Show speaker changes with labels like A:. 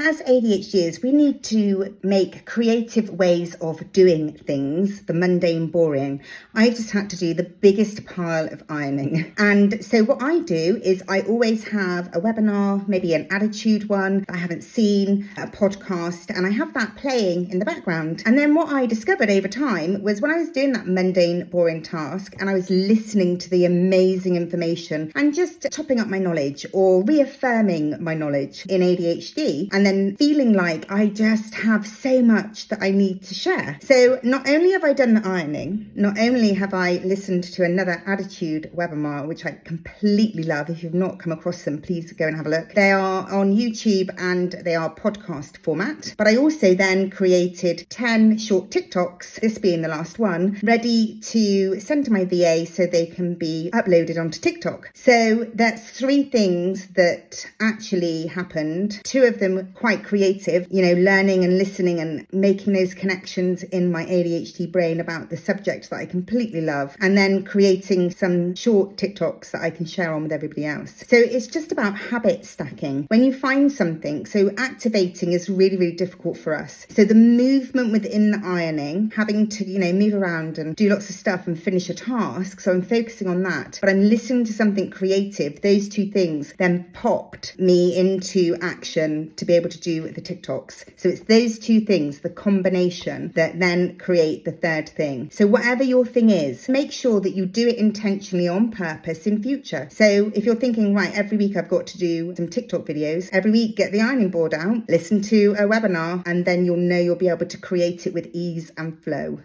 A: as ADHDers, we need to make creative ways of doing things, the mundane, boring. I just had to do the biggest pile of ironing. And so what I do is I always have a webinar, maybe an attitude one that I haven't seen, a podcast, and I have that playing in the background. And then what I discovered over time was when I was doing that mundane, boring task and I was listening to the amazing information and just topping up my knowledge or reaffirming my knowledge in ADHD, and then feeling like I just have so much that I need to share. So not only have I done the ironing, not only have I listened to another attitude webinar, which I completely love. If you've not come across them, please go and have a look. They are on YouTube and they are podcast format. But I also then created 10 short TikToks, this being the last one, ready to send to my VA so they can be uploaded onto TikTok. So that's 3 things that actually happened. 2 of them quite creative, learning and listening and making those connections in my ADHD brain about the subject that I completely love, and then creating some short TikToks that I can share on with everybody else. So it's just about habit stacking. When you find something, so activating is really, really difficult for us. So the movement within the ironing, having to, move around and do lots of stuff and finish a task. So I'm focusing on that, but I'm listening to something creative. Those 2 things then popped me into action to be able to do the TikToks. So it's those 2 things, the combination, that then create the 3rd thing. So whatever your thing is, make sure that you do it intentionally on purpose in future. So if you're thinking, right, every week I've got to do some TikTok videos, every week get the ironing board out, listen to a webinar, and then you'll be able to create it with ease and flow.